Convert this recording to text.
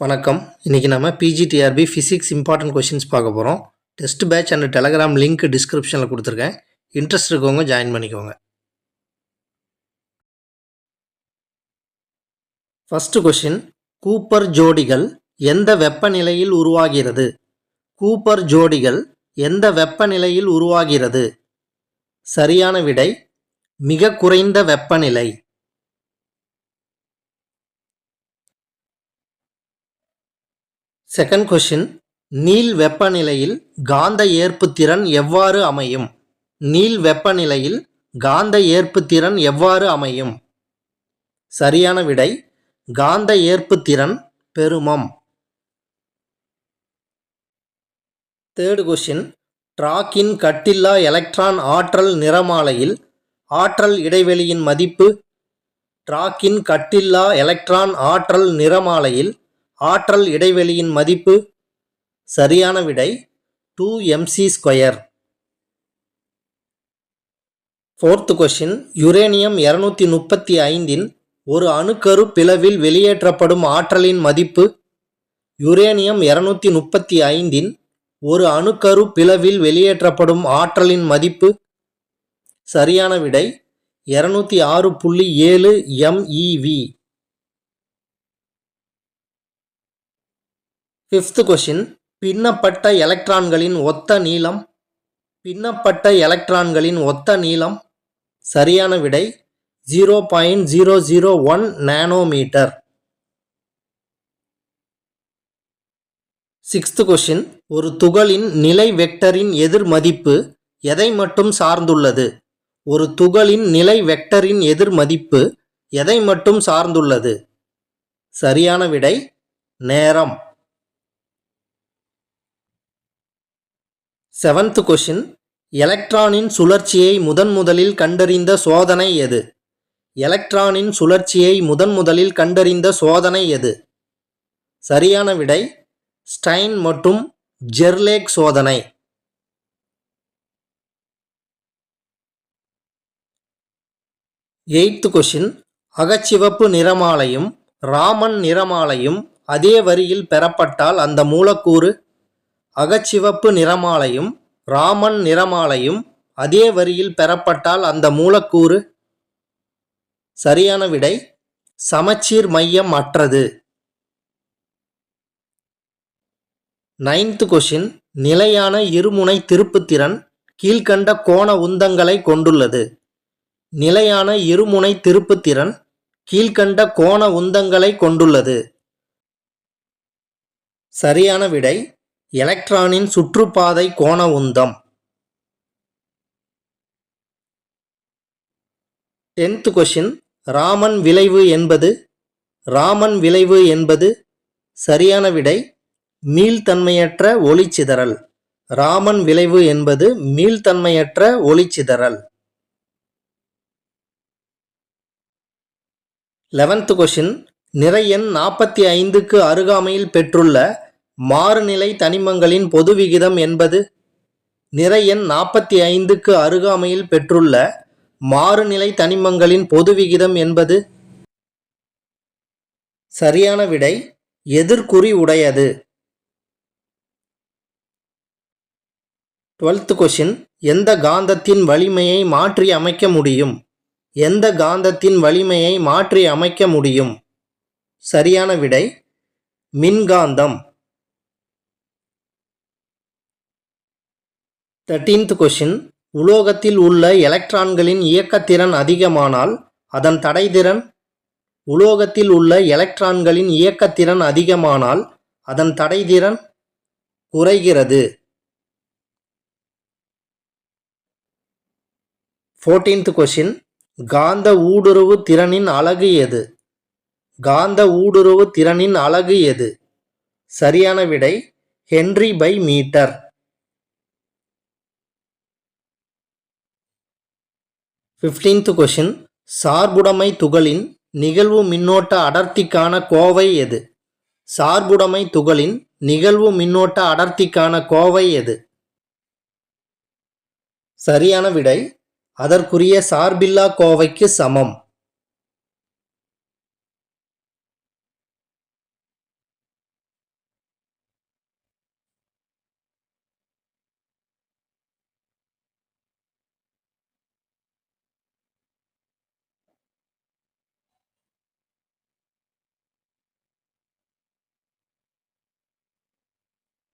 வணக்கம். இன்றைக்கி நம்ம பிஜிடிஆர்பி ஃபிசிக்ஸ் இம்பார்ட்டன்ட் கொஷின்ஸ் பார்க்க போகிறோம். Test batch and Telegram link டிஸ்கிரிப்ஷனில் கொடுத்துருக்கேன். இன்ட்ரெஸ்ட் இருக்கவங்க ஜாயின் பண்ணிக்கோங்க. ஃபஸ்ட்டு கொஷின், கூப்பர் ஜோடிகள் எந்த வெப்பநிலையில் உருவாகிறது? கூப்பர் ஜோடிகள் எந்த வெப்பநிலையில் உருவாகிறது? சரியான விடை மிக குறைந்த வெப்பநிலை. செகண்ட் கொஷின், நீள் வெப்பநிலையில் காந்த ஏற்புத்திறன் எவ்வாறு அமையும்? நீள் வெப்பநிலையில் காந்த ஏற்புத்திறன் எவ்வாறு அமையும்? சரியான விடை காந்த ஏற்புத்திறன் பெருமம். தேர்ட் கொஷின், டிராக்கின் கட்டில்லா எலக்ட்ரான் ஆற்றல் நிறமாலையில் ஆற்றல் இடைவெளியின் மதிப்பு? டிராக்கின் கட்டில்லா எலக்ட்ரான் ஆற்றல் நிறமாலையில் ஆற்றல் இடைவெளியின் மதிப்பு? சரியான விடை 2mc². ஃபோர்த் கொஷின், யுரேனியம் 235 ஒரு அணுக்கரு பிளவில் வெளியேற்றப்படும் ஆற்றலின் மதிப்பு? யுரேனியம் 235 ஒரு அணுக்கரு பிளவில் வெளியேற்றப்படும் ஆற்றலின் மதிப்பு? சரியான விடை 206.7 MeV. ஃபிஃப்த் கொஷின், பின்னப்பட்ட எலக்ட்ரான்களின் ஒத்த நீளம்? பின்னப்பட்ட எலக்ட்ரான்களின் ஒத்த நீளம்? சரியான விடை 0.001 நானோமீட்டர். சிக்ஸ்த் கொஷின், ஒரு துகளின் நிலை வெக்டரின் எதிர் மதிப்பு எதை மட்டும் சார்ந்துள்ளது? ஒரு துகளின் நிலை வெக்டரின் எதிர் மதிப்பு எதை மட்டும் சார்ந்துள்ளது? சரியான விடை நேரம். செவன்த் கொஷின், எலக்ட்ரானின் சுழற்சியை முதலில் கண்டறிந்த சோதனை எது? எலக்ட்ரானின் சுழற்சியை முதலில் கண்டறிந்த சோதனை எது? சரியான விடை ஸ்டைன் மற்றும் ஜெர்லேக் சோதனை. எய்த் கொஷின், அகச்சிவப்பு நிறமாலையும் ராமன் நிறமாலையும் அதே வரியில் பெறப்பட்டால் அந்த மூலக்கூறு? அகச்சிவப்பு நிறமாலையும் ராமன் நிறமாலையும் அதே வரியில் பெறப்பட்டால் அந்த மூலக்கூறு? சரியான விடை சமச்சீர் மையம் அற்றது. நைன்த் கொஷின், நிலையான இருமுனை திருப்புத்திறன் கீழ்கண்ட கோண உந்தங்களை கொண்டுள்ளது. நிலையான இருமுனை திருப்புத்திறன் கீழ்கண்ட கோண உந்தங்களை கொண்டுள்ளது. சரியான விடை எலக்ட்ரானின் சுற்றுப்பாதை கோண உந்தம். டென்த் கொஷின், ராமன் விளைவு என்பது? ராமன் விளைவு என்பது? சரியான விடை மீள்தன்மையற்ற ஒளிச்சிதறல். ராமன் விளைவு என்பது மீள்தன்மையற்ற ஒளிச்சிதறல். 11th கொஷின், நிறை எண் 45க்கு அருகாமையில் பெற்றுள்ள மாறுநிலை தனிமங்களின் பொது விகிதம் என்பது? நிறை எண் 45க்கு அருகாமையில் பெற்றுள்ள மாறுநிலை தனிமங்களின் பொது விகிதம் என்பது? சரியான விடை எதிர்குறி உடையது. 12th கொஷின், எந்த காந்தத்தின் வலிமையை மாற்றி அமைக்க முடியும்? எந்த காந்தத்தின் வலிமையை மாற்றி அமைக்க முடியும்? சரியான விடை மின்காந்தம். 13th கொஷின், உலோகத்தில் உள்ள எலக்ட்ரான்களின் இயக்கத்திறன் அதிகமானால் அதன் தடைதிறன்? உலோகத்தில் உள்ள எலக்ட்ரான்களின் இயக்கத்திறன் அதிகமானால் அதன் தடைதிறன் குறைகிறது. 14th கொஷின், காந்த ஊடுருவு திறனின் அலகு எது? காந்த ஊடுருவு திறனின் அலகு எது? சரியான விடை ஹென்றி/மீட்டர். 15th கொஷின், சார்புடைமை துகளின் நிகழ்வு மின்னோட்ட அடர்த்திக்கான கோவை எது? சார்புடைமை துகளின் நிகழ்வு மின்னோட்ட அடர்த்திக்கான கோவை எது? சரியான விடை அதற்குரிய சார்பில்லா கோவைக்கு சமம்.